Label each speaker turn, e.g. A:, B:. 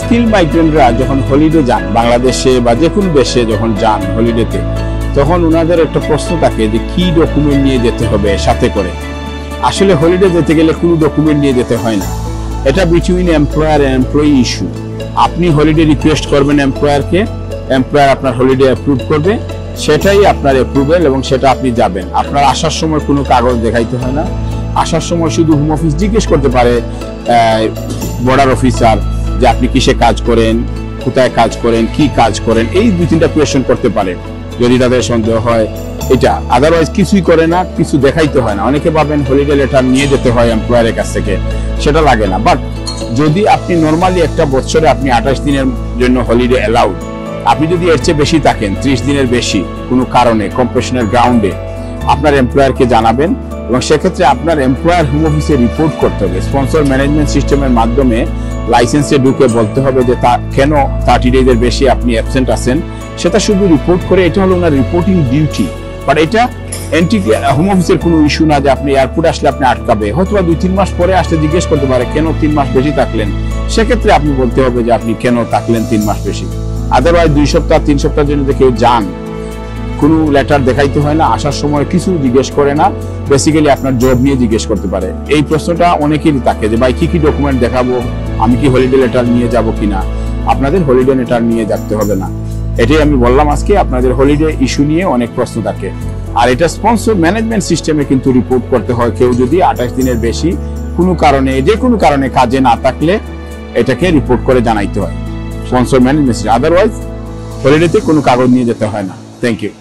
A: Skill মাইগ্রেন্টরা যখন holiday যান বাংলাদেশে বা যে কোনো দেশে যখন যান হলিডেতে, তখন ওনাদের একটা প্রশ্ন থাকে যে কি ডকুমেন্ট নিয়ে যেতে হবে সাথে করে। আসলে হলিডে যেতে গেলে কোনো ডকুমেন্ট নিয়ে যেতে হয় না, এটা between employer and employee issue. আপনি হলিডে রিকোয়েস্ট করবেন এমপ্লয়ারকে, এমপ্লয়ার আপনার হলিডে অ্যাপ্রুভ করবে, সেটাই আপনার অ্যাপ্রুভেল এবং সেটা আপনি যাবেন। আপনার আসার সময় কোনো কাগজ দেখাইতে হয় না। আসার সময় শুধু হোম অফিস জিজ্ঞেস করতে পারে বর্ডার অফিসার যে আপনি কিসে কাজ করেন, কোথায় কাজ করেন, কি কাজ করেন, এই 2-3টা কোয়েশ্চেন করতে পারে যদি তাদের সন্দেহ হয় এটা। আদারওয়াইজ কিছুই করে না, কিছু দেখাইতে হয় না। অনেকে ভাবেন হলিডে লেটার নিয়ে যেতে হয় এমপ্লয়ারের কাছ থেকে, সেটা লাগে না। বাট যদি আপনি নর্মালি একটা বছরে আপনি 28 দিনের জন্য হলিডে অ্যালাউড, আপনি যদি এর চেয়ে বেশি থাকেন 30 দিনের বেশি কোনো কারণে কম্প্রেশনের গ্রাউন্ডে, আপনার এমপ্লয়ারকে জানাবেন এবং সেক্ষেত্রে আপনার এমপ্লয়ার হোম অফিসে রিপোর্ট করতে হবে। স্পন্সর ম্যানেজমেন্ট সিস্টেমের মাধ্যমে লাইসেন্সে ঢুকে বলতে হবে যে কেন 30 ডেজের বেশি আপনি অ্যাবসেন্ট আছেন, সেটা শুধু রিপোর্ট করে, এটা হলো ওনার রিপোর্টিং ডিউটি। বাট এটা হোম অফিসের কোনো ইস্যু না যে আপনি এয়ারপোর্ট আসলে আপনি আটকাবে, হয়তো 2-3 মাস পরে আসতে জিজ্ঞেস করতে পারে কেন 3 মাস বেশি থাকলেন, সেক্ষেত্রে আপনি বলতে হবে যে আপনি কেন থাকলেন 3 মাস বেশি। আদারওয়াইজ 2 সপ্তাহ 3 সপ্তাহের জন্য কেউ যান, কোনো লেটার দেখাইতে হয় না, আসার সময় কিছু জিজ্ঞেস করে না, বেসিক্যালি আপনার জব নিয়ে জিজ্ঞেস করতে পারে। এই প্রশ্নটা অনেকেরই থাকে যে ভাই কি কি ডকুমেন্ট দেখাবো, আমি কি হলিডে লেটার নিয়ে যাব কিনা। আপনাদের হলিডে লেটার নিয়ে যেতে হবে না, এটাই আমি বললাম আজকে। আপনাদের হলিডে ইস্যু নিয়ে অনেক প্রশ্ন থাকে, আর এটা স্পন্সর ম্যানেজমেন্ট সিস্টেমে কিন্তু রিপোর্ট করতে হয়। কেউ যদি 28 দিনের বেশি কোনো কারণে, যে কোনো কারণে কাজে না থাকলে এটাকে রিপোর্ট করে জানাইতে হয় স্পন্সর ম্যানেজমেন্ট। আদারওয়াইজ হলিডেতে কোনো কাগজ নিয়ে যেতে হয় না। Thank you.